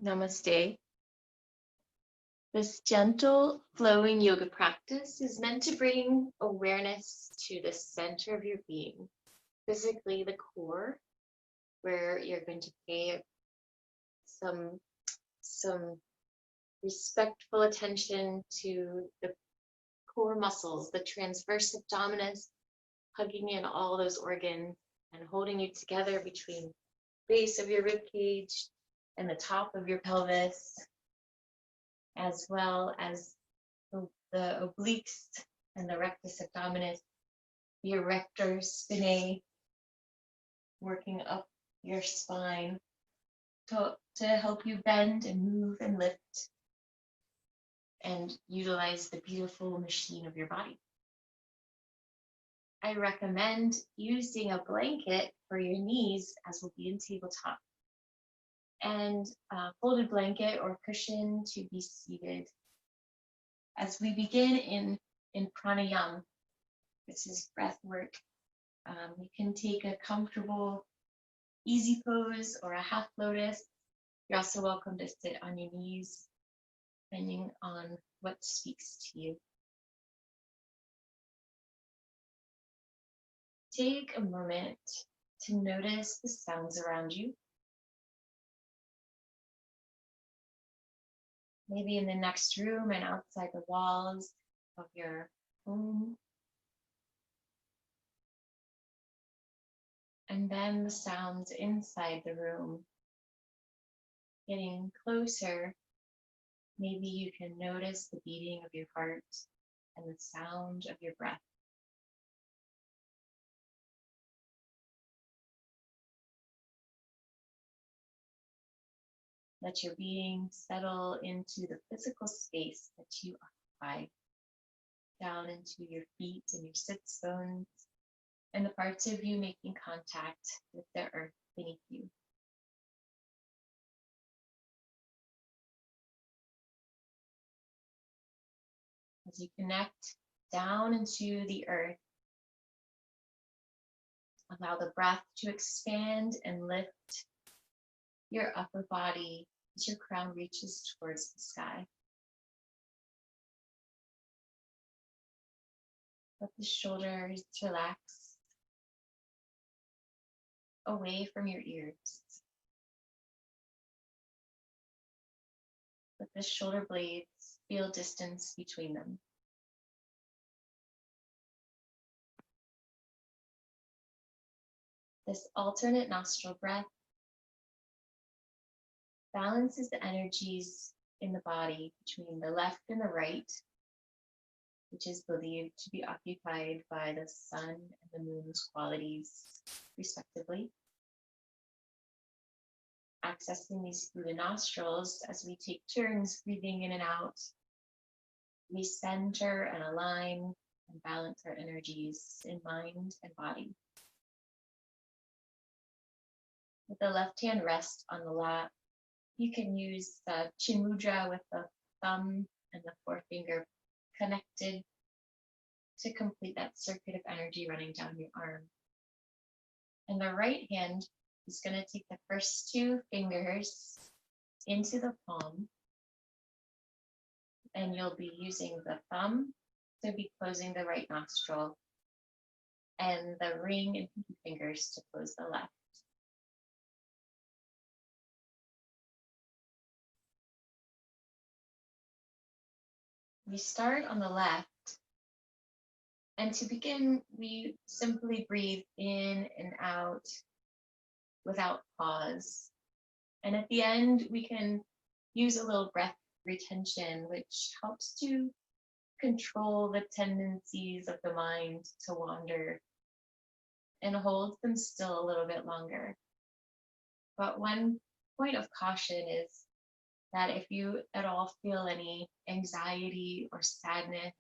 Namaste. This gentle flowing yoga practice is meant to bring awareness to the center of your being, physically the core, where you're going to pay some respectful attention to the core muscles, the transverse abdominis, hugging in all those organs and holding you together between base of your rib cage and the top of your pelvis, as well as the obliques and the rectus abdominis, the erector spinae, working up your spine to help you bend and move and lift and utilize the beautiful machine of your body. I recommend using a blanket for your knees, as will be in tabletop, and a folded blanket or cushion to be seated. As we begin in pranayama, this is breath work. You can take a comfortable, easy pose or a half lotus. You're also welcome to sit on your knees, depending on what speaks to you. Take a moment to notice the sounds around you. Maybe in the next room and outside the walls of your home. And then the sounds inside the room. Getting closer, maybe you can notice the beating of your heart and the sound of your breath. Let your being settle into the physical space that you occupy, down into your feet and your sits bones, and the parts of you making contact with the earth beneath you. As you connect down into the earth, allow the breath to expand and lift your upper body as your crown reaches towards the sky. Let the shoulders relax away from your ears. Let the shoulder blades feel distance between them. This alternate nostril breath balances the energies in the body between the left and the right, which is believed to be occupied by the sun and the moon's qualities, respectively. Accessing these through the nostrils as we take turns breathing in and out, we center and align and balance our energies in mind and body. With the left hand rest on the lap, you can use the chin mudra with the thumb and the forefinger connected to complete that circuit of energy running down your arm. And the right hand is going to take the first two fingers into the palm, and you'll be using the thumb to be closing the right nostril and the ring and pinky fingers to close the left. We start on the left, and to begin, we simply breathe in and out without pause. And at the end, we can use a little breath retention, which helps to control the tendencies of the mind to wander and hold them still a little bit longer. But one point of caution is that if you at all feel any anxiety or sadness,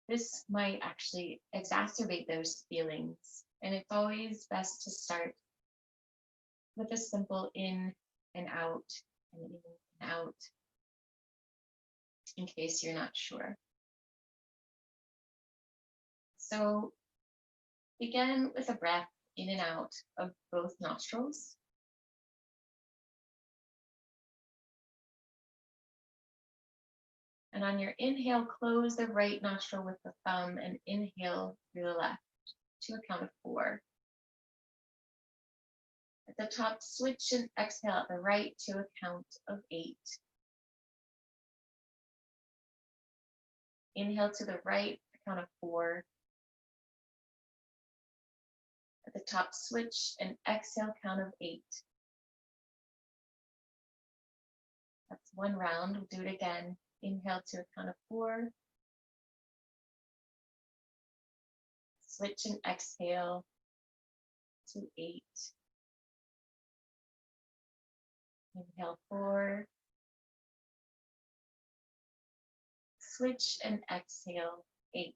this might actually exacerbate those feelings. And it's always best to start with a simple in and out and in and out, in case you're not sure. So begin with a breath in and out of both nostrils. And on your inhale, close the right nostril with the thumb and inhale through the left to a count of 4. At the top, switch and exhale at the right to a count of 8. Inhale to the right, a count of 4. At the top, switch and exhale, count of 8. That's 1 round. We'll do it again. Inhale to a count of 4. Switch and exhale to 8. Inhale 4. Switch and exhale 8.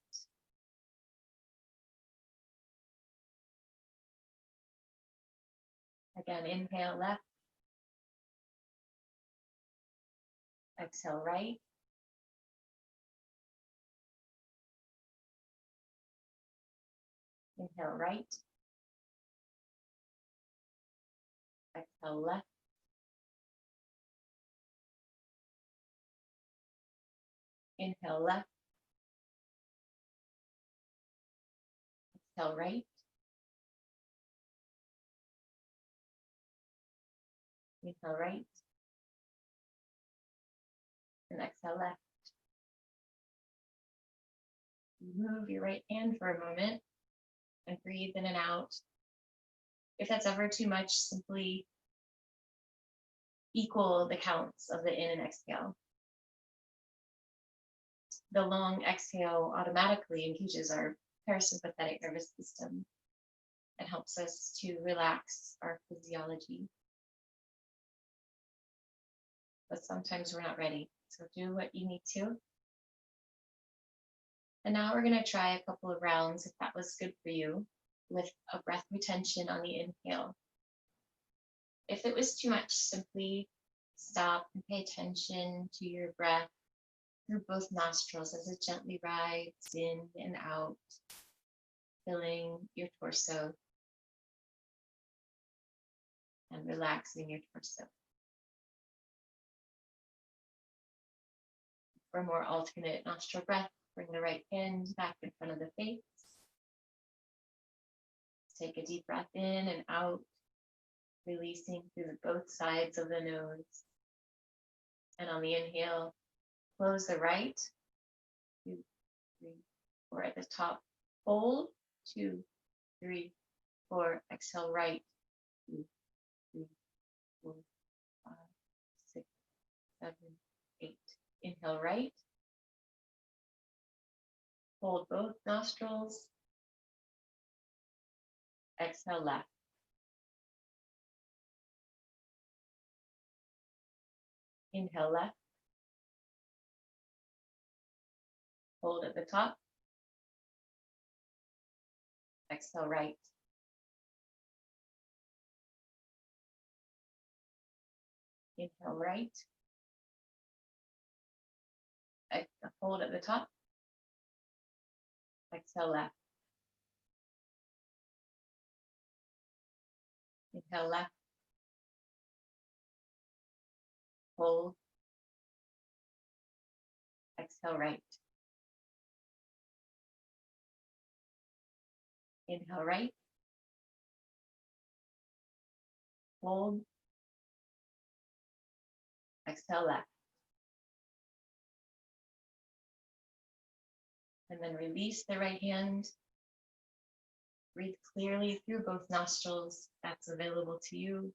Again, inhale left. Exhale right. Inhale right. Exhale left. Inhale left. Exhale right. Inhale right. And exhale left. Move your right hand for a moment and breathe in and out. If that's ever too much, simply equal the counts of the in and exhale. The long exhale automatically engages our parasympathetic nervous system and helps us to relax our physiology. But sometimes we're not ready, so do what you need to. And now we're going to try a couple of rounds, if that was good for you, with a breath retention on the inhale. If it was too much, simply stop and pay attention to your breath through both nostrils as it gently rides in and out, filling your torso and relaxing your torso. For more alternate nostril breath, bring the right hand back in front of the face. Take a deep breath in and out, releasing through both sides of the nose. And on the inhale, close the right. 2, 3, 4 at the top. Hold. 2, 3, 4. Exhale right. 2, 3, 4, 5, 6, 7, 8. Inhale right. Hold both nostrils. Exhale left. Inhale left. Hold at the top. Exhale right. Inhale right. Hold at the top. Exhale left. Inhale left. Hold. Exhale right. Inhale right. Hold. Exhale left. And then release the right hand. Breathe clearly through both nostrils. That's available to you.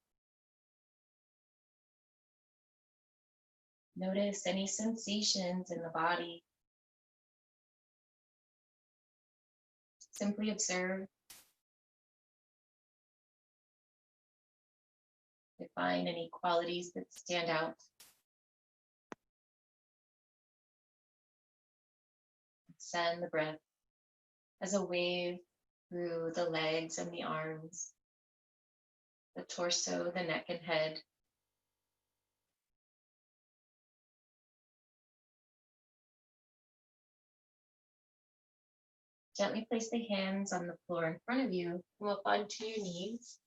Notice any sensations in the body. Simply observe. Define any qualities that stand out. Send the breath as a wave through the legs and the arms, the torso, the neck and head. Gently place the hands on the floor in front of you. Come up onto your knees.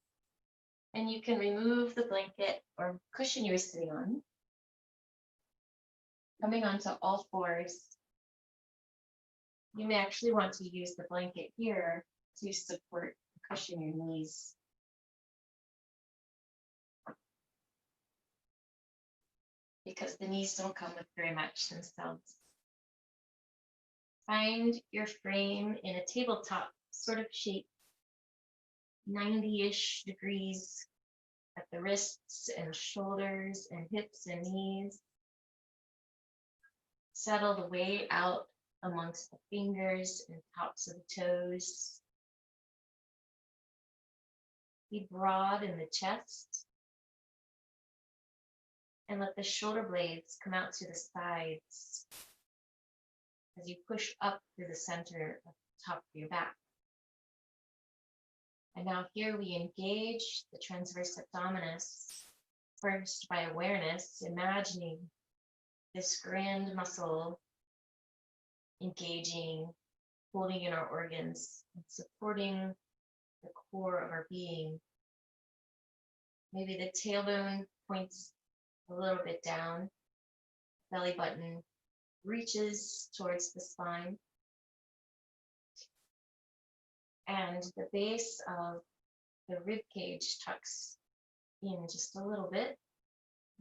And you can remove the blanket or cushion you were sitting on. Coming onto all fours, you may actually want to use the blanket here to support and cushion your knees. Because the knees don't come with very much themselves. Find your frame in a tabletop sort of shape, 90-ish degrees at the wrists and shoulders and hips and knees. Settle the weight out amongst the fingers and tops of the toes. Be broad in the chest. And let the shoulder blades come out to the sides as you push up through the center of the top of your back. And now here we engage the transverse abdominis, first by awareness, imagining this grand muscle engaging, holding in our organs, and supporting the core of our being. Maybe the tailbone points a little bit down, belly button reaches towards the spine, and the base of the rib cage tucks in just a little bit.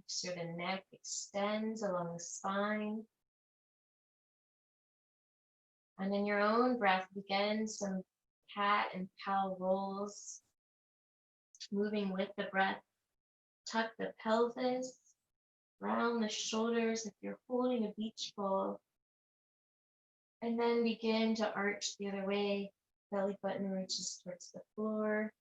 So the neck extends along the spine. And in your own breath, begin some cat and cow rolls, moving with the breath. Tuck the pelvis, round the shoulders if you're holding a beach ball, and then begin to arch the other way. Belly button reaches towards the floor.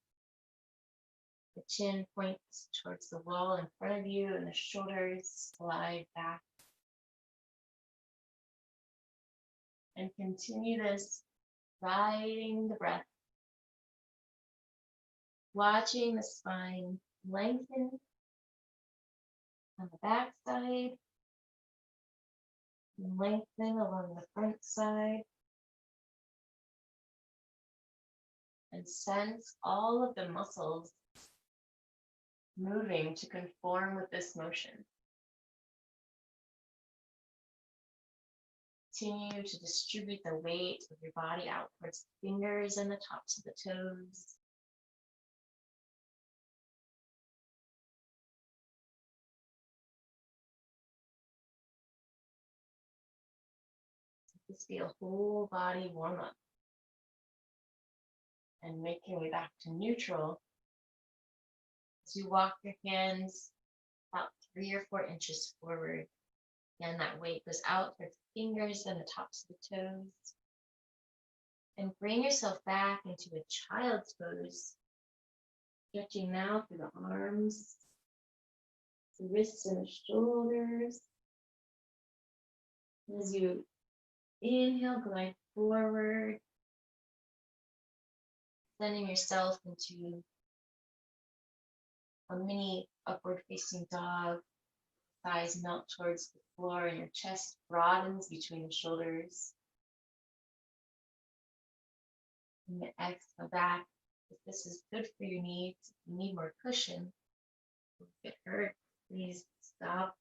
The chin points towards the wall in front of you, and the shoulders slide back. And continue this, riding the breath, watching the spine lengthen on the back side, and lengthen along the front side, and sense all of the muscles moving to conform with this motion. Continue to distribute the weight of your body out towards the fingers and the tops of the toes. This be a whole body warm up. And make your way back to neutral as you walk your hands about 3 or 4 inches forward. Again, that weight goes out towards the fingers and the tops of the toes. And bring yourself back into a child's pose. Stretching now through the arms, the wrists and the shoulders. As you inhale, glide forward, sending yourself into a mini upward facing dog. Thighs melt towards the floor and your chest broadens between the shoulders. And exhale back. If this is good for your needs, if you need more cushion, if it hurts, please stop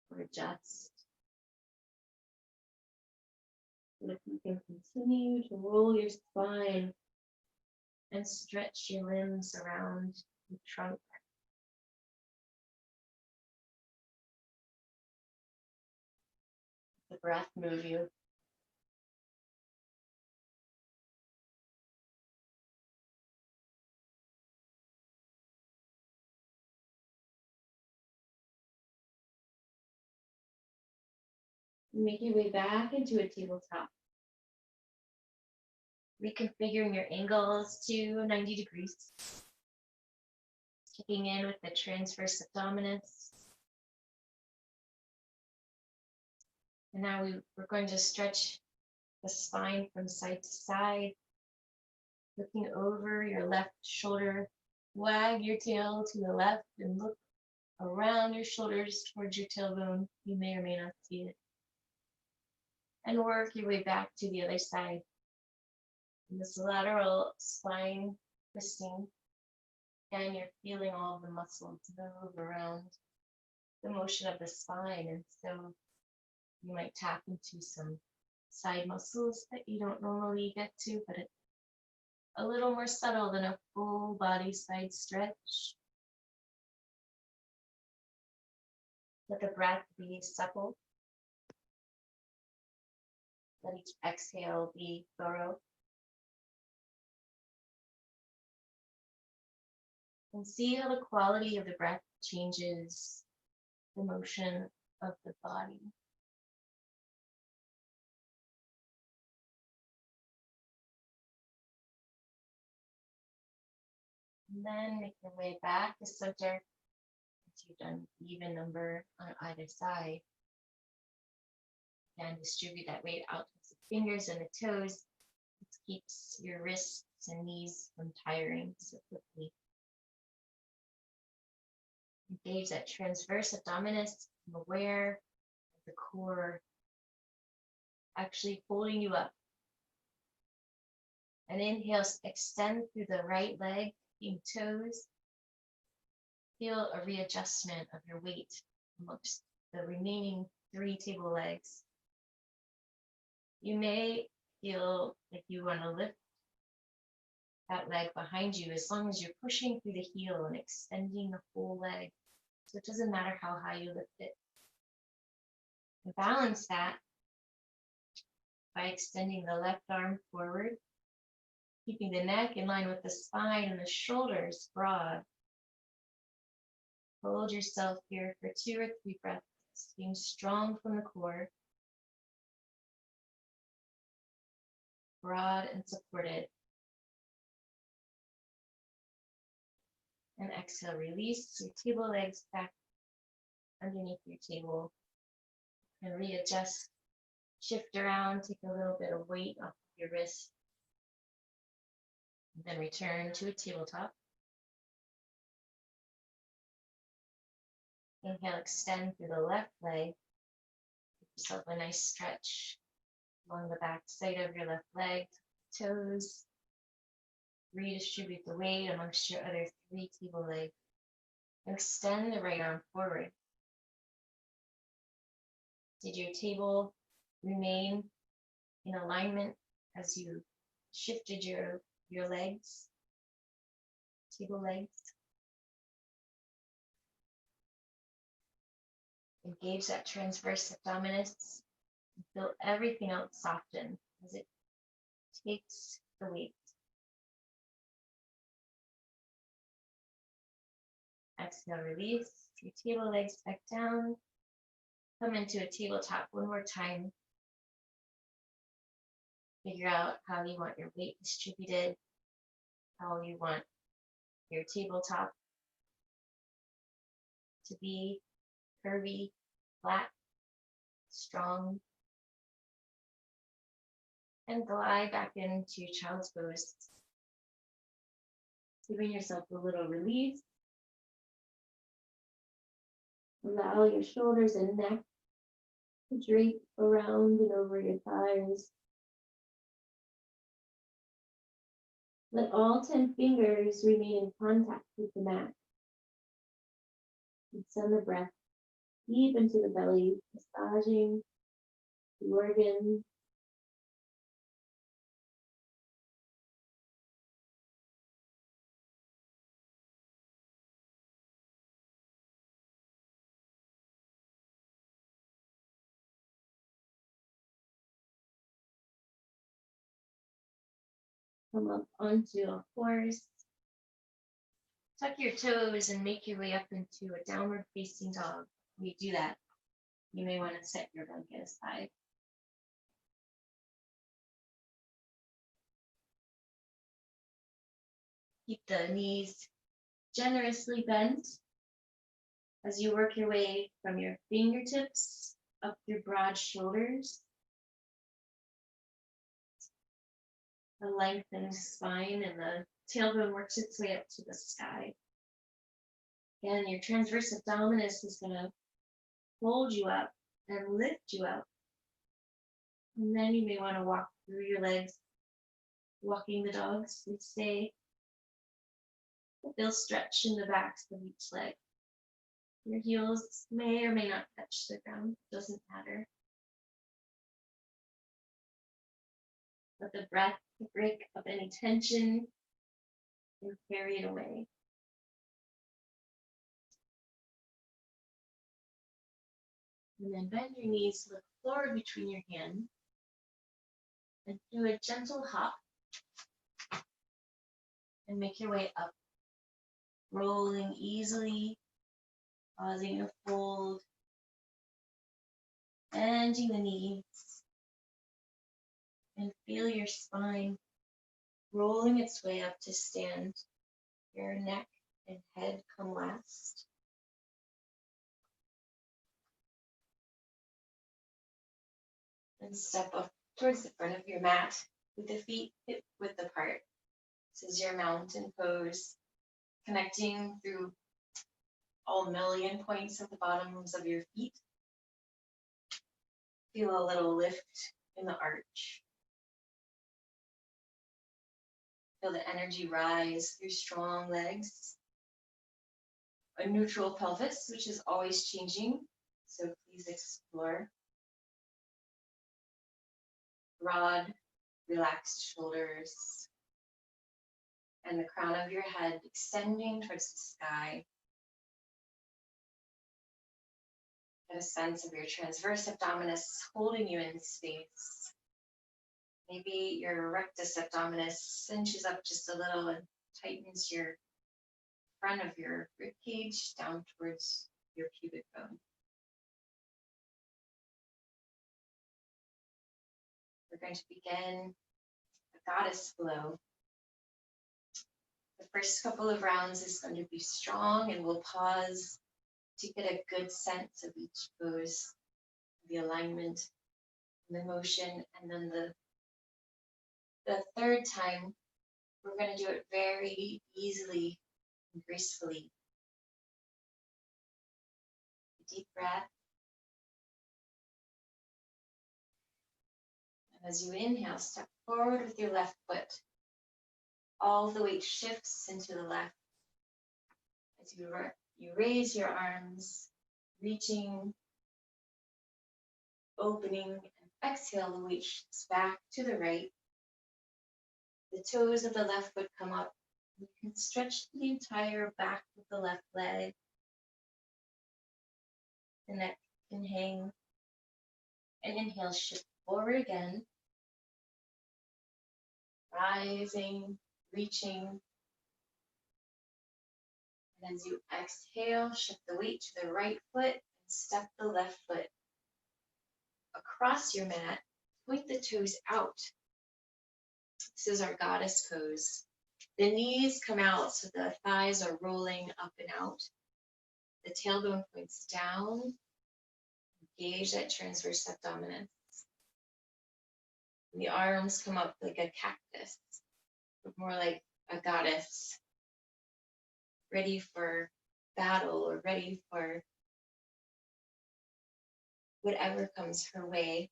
or adjust. And if you can continue to roll your spine and stretch your limbs around the trunk. The breath move you. Make your way back into a tabletop. Reconfiguring your angles to 90 degrees. Kicking in with the transverse abdominis. And now we're going to stretch the spine from side to side. Looking over your left shoulder. Wag your tail to the left and look around your shoulders towards your tailbone. You may or may not see it. And work your way back to the other side. And this lateral spine twisting. And you're feeling all the muscles move around the motion of the spine. And so You might tap into some side muscles that you don't normally get to, but it's a little more subtle than a full body side stretch. Let the breath be supple. Let each exhale be thorough. And see how the quality of the breath changes the motion of the body. And then make your way back to center. If you've done even number on either side. And distribute that weight out to the fingers and the toes. It keeps your wrists and knees from tiring so quickly. Engage that transverse abdominis. I'm aware of the core actually holding you up. And inhale, extend through the right leg, feet, toes. Feel a readjustment of your weight amongst the remaining 3 table legs. You may feel like you want to lift that leg behind you as long as you're pushing through the heel and extending the whole leg. So it doesn't matter how high you lift it. And balance that by extending the left arm forward, keeping the neck in line with the spine and the shoulders broad. Hold yourself here for 2 or 3 breaths, being strong from the core, broad and supported. And exhale, release your table legs back underneath your table and readjust, shift around, take a little bit of weight off of your wrist. And then return to a tabletop. Inhale, extend through the left leg. Give yourself a nice stretch along the back side of your left leg, toes. Redistribute the weight amongst your other 3 table legs. Extend the right arm forward. Did your table remain in alignment as you shifted your legs, table legs? Engage that transverse abdominis and feel everything else soften as it takes the weight. Exhale, release your table legs back down. Come into a tabletop one more time. Figure out how you want your weight distributed, how you want your tabletop to be curvy, flat, strong. And glide back into your child's pose. Giving yourself a little release. Allow your shoulders and neck to drape around and over your thighs. Let all 10 fingers remain in contact with the mat. And send the breath deep into the belly, massaging the organs. Come up onto a horse. Tuck your toes and make your way up into a downward facing dog. When you do that, you may want to set your blanket aside. Keep the knees generously bent as you work your way from your fingertips up your broad shoulders. The lengthened spine and the tailbone works its way up to the sky. Again, your transverse abdominis is going to hold you up and lift you up. And then you may want to walk through your legs, walking the dogs. We stay. They'll stretch in the backs of each leg. Your heels may or may not touch the ground, doesn't matter. Let the breath break up any tension and carry it away. And then bend your knees, look forward between your hands, and do a gentle hop and make your way up, rolling easily, pausing to fold, bending the knees, and feel your spine rolling its way up to stand. Your neck and head come last. And step up towards the front of your mat with the feet hip width apart. This is your mountain pose, connecting through all million points at the bottoms of your feet. Feel a little lift in the arch. Feel the energy rise through strong legs. A neutral pelvis, which is always changing, so please explore. Broad, relaxed shoulders, and the crown of your head extending towards the sky. Get a sense of your transverse abdominis holding you in space. Maybe your rectus abdominis cinches up just a little and tightens your front of your rib cage down towards your pubic bone. We're going to begin a goddess flow. The first couple of rounds is going to be strong, and we'll pause to get a good sense of each pose, the alignment, the motion, and then the third time, we're going to do it very easily and gracefully. A deep breath. And as you inhale, step forward with your left foot. All the weight shifts into the left. As you raise your arms, reaching, opening, and exhale, the weight shifts back to the right. The toes of the left foot come up. You can stretch the entire back of the left leg. The neck can hang. And inhale, shift forward again. Rising, reaching. And as you exhale, shift the weight to the right foot and step the left foot across your mat. Point the toes out. This is our goddess pose. The knees come out so the thighs are rolling up and out. The tailbone points down. Engage that transverse abdominis. And the arms come up like a cactus, but more like a goddess, ready for battle or ready for whatever comes her way.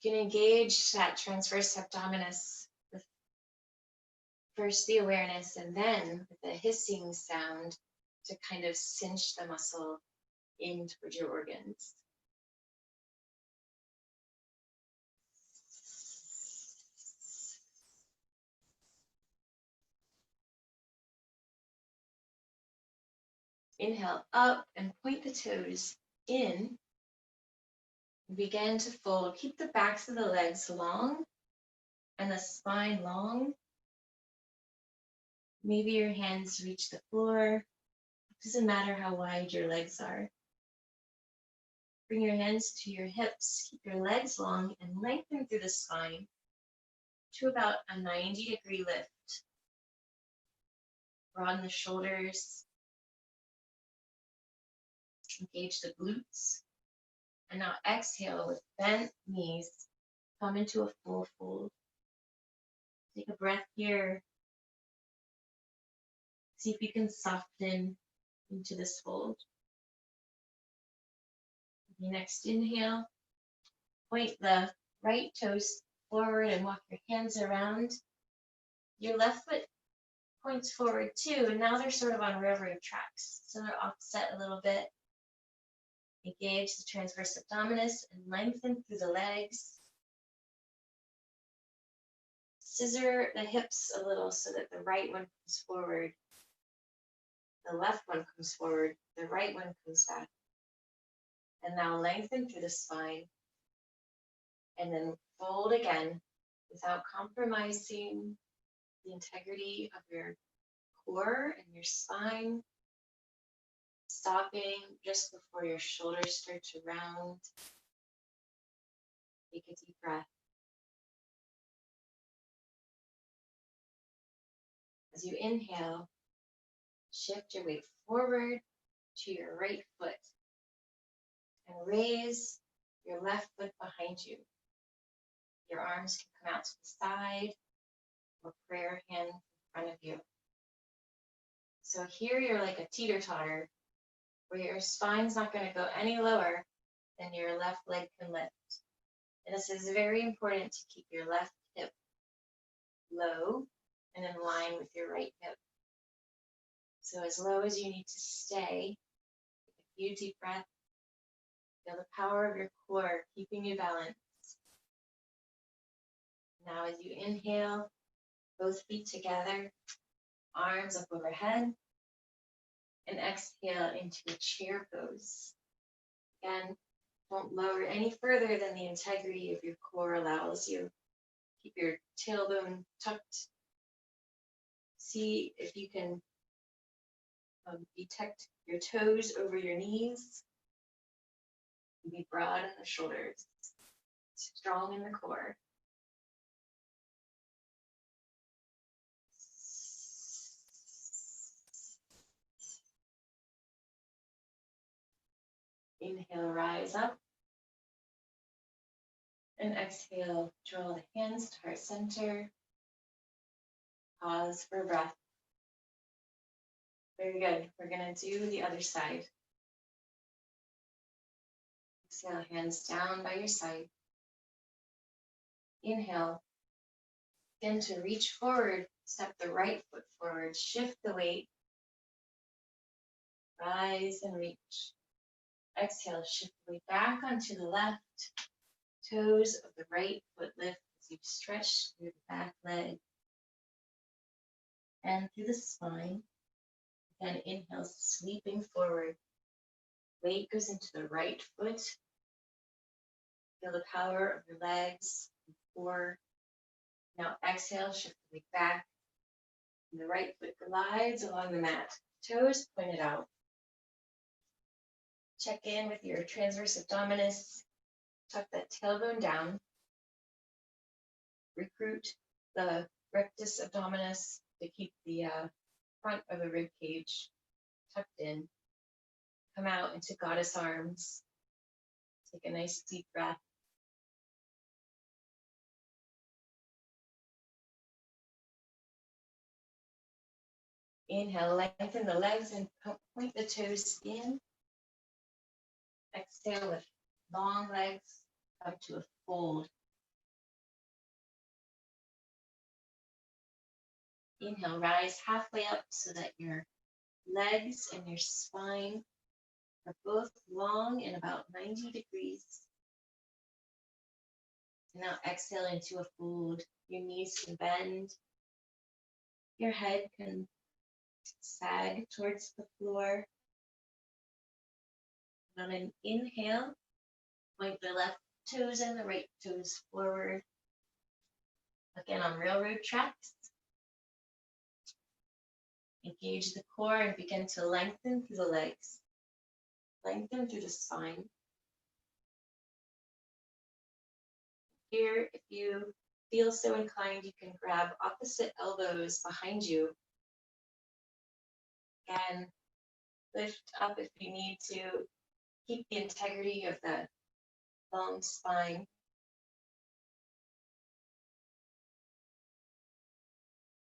You can engage that transverse abdominis with first the awareness and then with the hissing sound to kind of cinch the muscle in towards your organs. Inhale up and point the toes in. Begin to fold. Keep the backs of the legs long and the spine long. Maybe your hands reach the floor. It doesn't matter how wide your legs are. Bring your hands to your hips. Keep your legs long and lengthen through the spine to about a 90-degree lift. Broaden the shoulders. Engage the glutes. And now exhale with bent knees. Come into a full fold. Take a breath here. See if you can soften into this fold. Your next inhale, point the right toes forward and walk your hands around. Your left foot points forward too, and now they're sort of on railroad tracks. So they're offset a little bit. Engage the transverse abdominis and lengthen through the legs. scissor the hips a little so that the right one comes forward, the left one comes forward, the right one comes back. And now lengthen through the spine and then fold again without compromising the integrity of your core and your spine. Stopping just before your shoulders start to round. Take a deep breath. As you inhale, shift your weight forward to your right foot and raise your left foot behind you. Your arms can come out to the side or prayer hand in front of you. So here you're like a teeter-totter where your spine's not going to go any lower than your left leg can lift. And this is very important to keep your left hip low and in line with your right hip. So as low as you need to stay, take a few deep breaths. Feel the power of your core keeping you balanced. Now as you inhale, both feet together, arms up overhead, and exhale into a chair pose. Again, don't lower any further than the integrity of your core allows you. Keep your tailbone tucked. See if you can detect your toes over your knees. Be broad in the shoulders, strong in the core. Inhale, rise up. And exhale, draw the hands to heart center. Pause for breath. Very good. We're going to do the other side. Exhale, hands down by your side. Inhale. Begin to reach forward. Step the right foot forward. Shift the weight. Rise and reach. Exhale, shift the weight back onto the left. Toes of the right foot lift as you stretch through the back leg and through the spine. Again, inhale, sweeping forward. Weight goes into the right foot. Feel the power of your legs and core. Now exhale, shift the weight back. And the right foot glides along the mat. Toes pointed out. Check in with your transverse abdominis. Tuck that tailbone down. Recruit the rectus abdominis to keep the front of the rib cage tucked in. Come out into goddess arms. Take a nice deep breath. Inhale, lengthen the legs and point the toes in. Exhale with long legs, come to a fold. Inhale, rise halfway up so that your legs and your spine are both long and about 90 degrees. And now exhale into a fold. Your knees can bend. Your head can sag towards the floor. And on an inhale, point the left toes and the right toes forward. Again, on railroad tracks. Engage the core and begin to lengthen through the legs. Lengthen through the spine. Here, if you feel so inclined, you can grab opposite elbows behind you. And lift up if you need to. Keep the integrity of the long spine.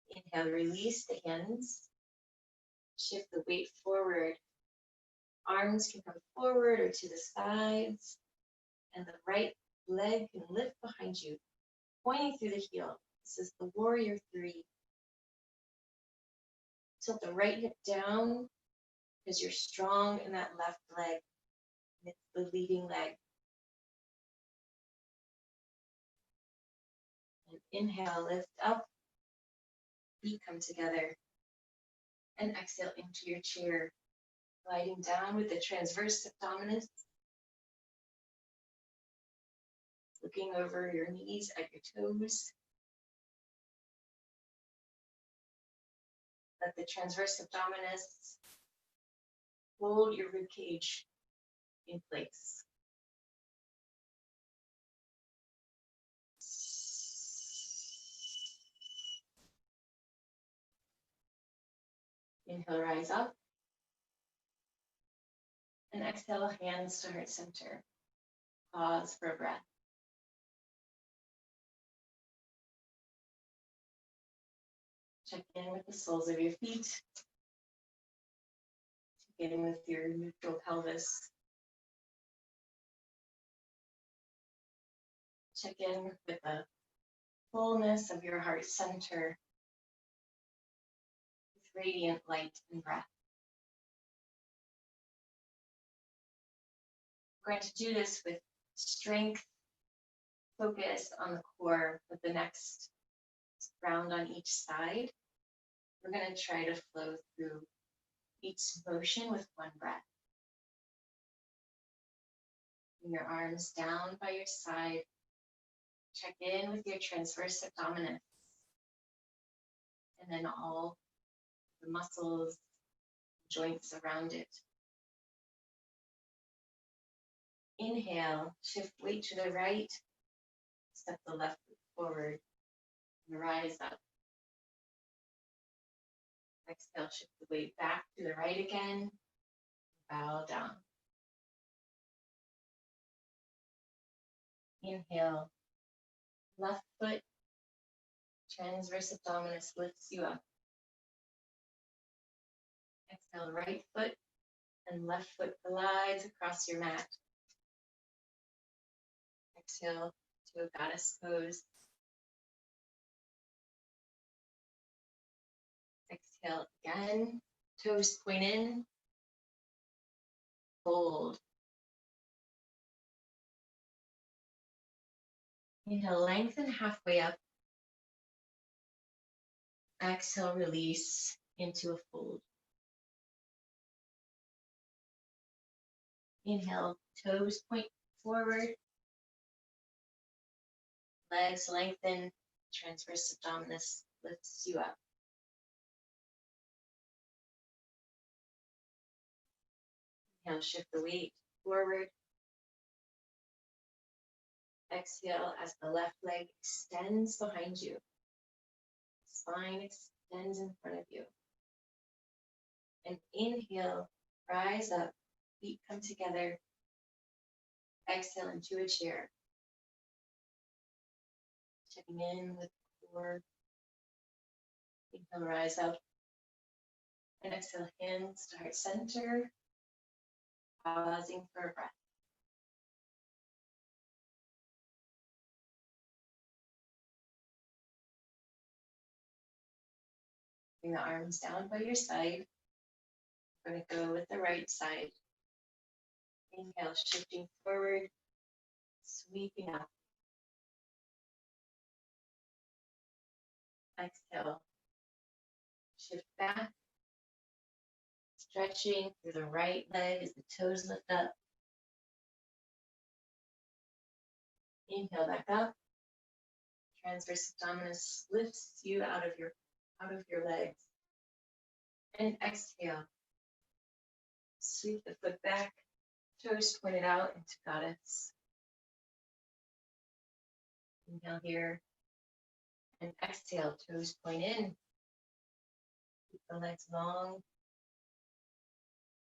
Inhale, release the hands. Shift the weight forward. Arms can come forward or to the sides. And the right leg can lift behind you, pointing through the heel. This is the warrior 3. Tilt the right hip down because you're strong in that left leg. And it's the leading leg. And Inhale, lift up, feet come together. And exhale into your chair, gliding down with the transverse abdominis, looking over your knees at your toes. Let the transverse abdominis hold your rib cage in place. Inhale, rise up. And exhale, hands to heart center. Pause for a breath. Check in with the soles of your feet. Check in with your neutral pelvis. Check in with the fullness of your heart center with radiant light and breath. We're going to do this with strength, focus on the core with the next round on each side. We're going to try to flow through each motion with one breath. Bring your arms down by your side. Check in with your transverse abdominis. And then all the muscles, joints around it. Inhale, shift weight to the right. Step the left foot forward. And rise up. Exhale, shift the weight back to the right again. Bow down. Inhale, left foot, transverse abdominis lifts you up. Exhale, right foot and left foot glides across your mat. Exhale to a goddess pose. Exhale again, toes point in, fold. Inhale, lengthen halfway up. Exhale, release into a fold. Inhale, toes point forward. Legs lengthen, transverse abdominis lifts you up. Inhale, shift the weight forward. Exhale as the left leg extends behind you. Spine extends in front of you. And inhale, rise up, feet come together. Exhale into a chair. Checking in with the core. Inhale, rise up. And exhale, hands to heart center. Pausing for a breath. Bring the arms down by your side. We're going to go with the right side. Inhale, shifting forward, sweeping up. Exhale, shift back, stretching through the right leg as the toes lift up. Inhale back up. Transverse abdominis lifts you out of your legs. And exhale. Sweep the foot back, toes pointed out into goddess. Inhale here. And exhale, toes point in. Keep the legs long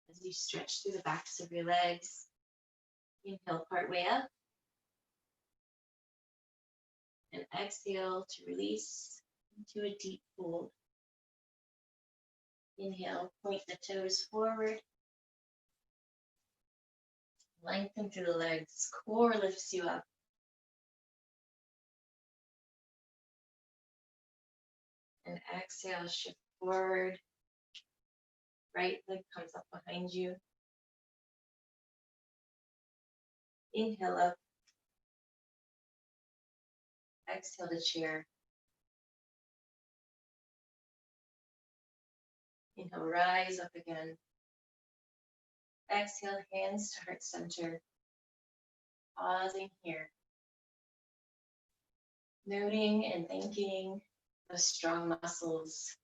as you stretch through the backs of your legs. Inhale, part way up. And exhale to release into a deep fold. Inhale, point the toes forward. Lengthen through the legs. Core lifts you up. And exhale, shift forward. Right leg comes up behind you. Inhale up. Exhale to chair. Inhale, rise up again. Exhale, hands to heart center. Pausing here. Noting and thanking the strong muscles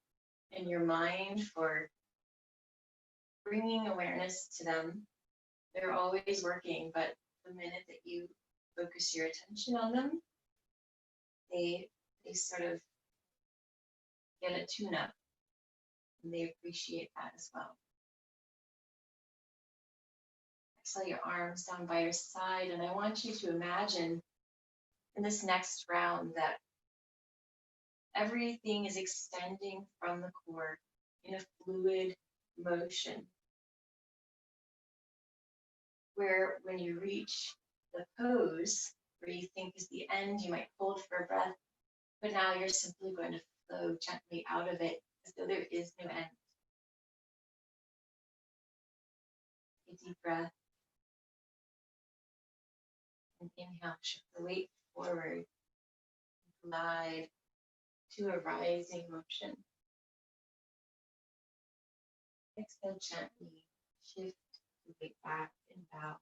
in your mind for bringing awareness to them. They're always working, but the minute that you focus your attention on them, they sort of get a tune-up, and they appreciate that as well. Exhale your arms down by your side, and I want you to imagine in this next round that everything is extending from the core in a fluid motion, where when you reach the pose, where you think is the end, you might hold for a breath, but now you're simply going to flow gently out of it as though there is no end. A deep breath. And inhale, shift the weight forward, glide to a rising motion. Exhale gently, shift the weight back and bow.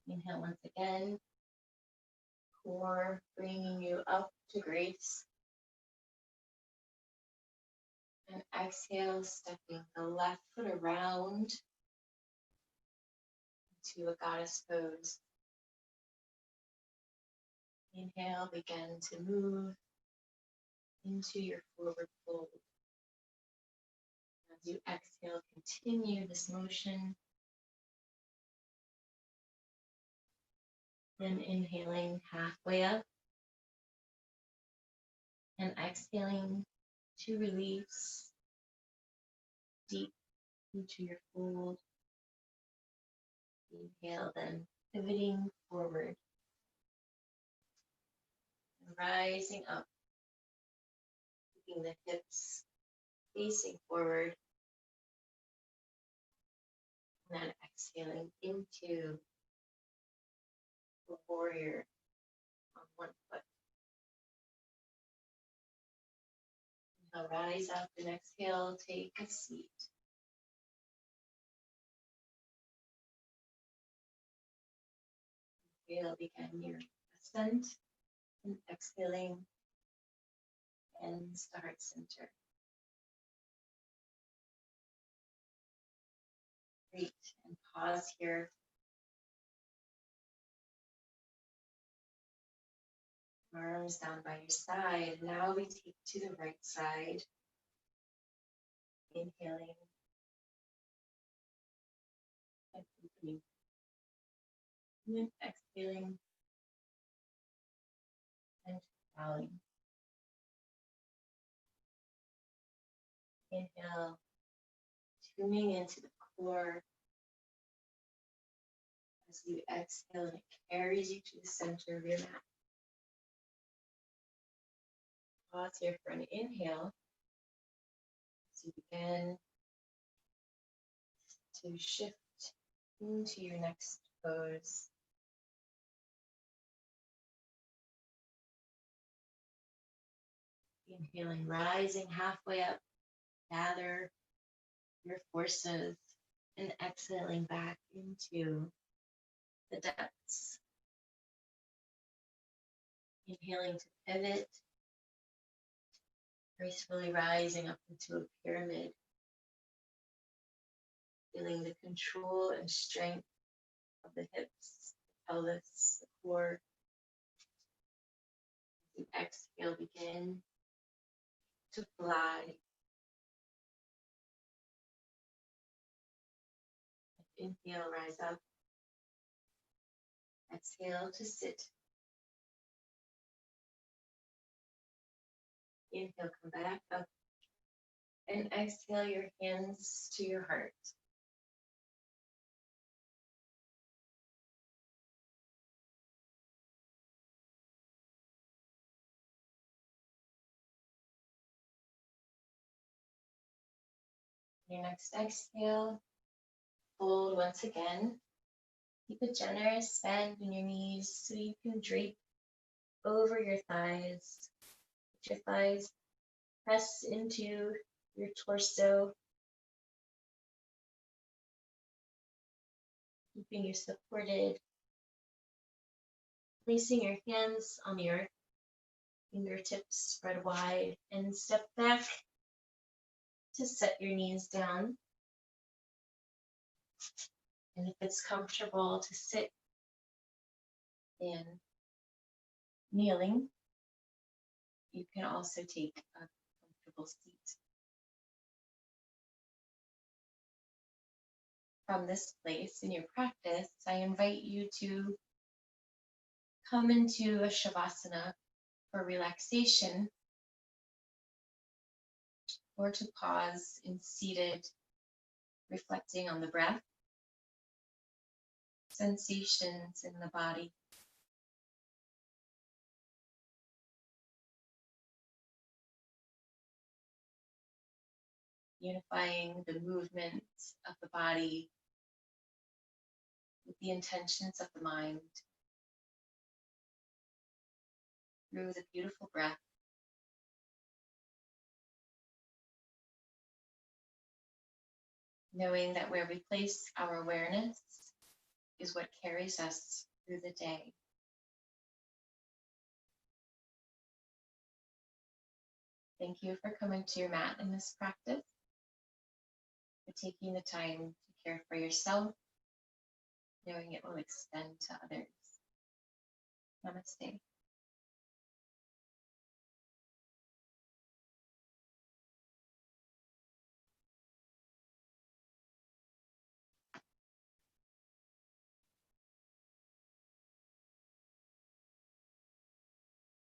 Inhale once again, core bringing you up to grace. And exhale, stepping the left foot around to a goddess pose. Inhale, begin to move into your forward fold. As you exhale, continue this motion. Then inhaling halfway up and exhaling to release deep into your fold. Inhale, then pivoting forward and rising up, keeping the hips facing forward, and then exhaling into a warrior on one foot. Inhale, rise up, and exhale, take a seat. Inhale, begin your ascent, and exhaling, and start center. Great, and pause here. Arms down by your side. Now we take to the right side. Inhaling and opening. And then exhaling and bowing. Inhale, tuning into the core. As you exhale, it carries you to the center of your mat. Pause here for an inhale. As you begin to shift into your next pose. Inhaling, rising halfway up, gather your forces, and exhaling back into the depths. Inhaling to pivot, gracefully rising up into a pyramid, feeling the control and strength of the hips, the pelvis, the core. As you exhale, begin to fly. Inhale, rise up. Exhale to sit. Inhale, come back up. And exhale your hands to your heart. Your next exhale, fold once again. Keep a generous bend in your knees so you can drape over your thighs. Let your thighs press into your torso, keeping you supported. Placing your hands on the earth, fingertips spread wide, and step back to set your knees down. And if it's comfortable to sit in kneeling, you can also take a comfortable seat. From this place in your practice, I invite you to come into a shavasana for relaxation, or to pause in seated, reflecting on the breath, sensations in the body. Unifying the movement of the body with the intentions of the mind through the beautiful breath. Knowing that where we place our awareness is what carries us through the day. Thank you for coming to your mat in this practice, for taking the time to care for yourself, knowing it will extend to others. Namaste.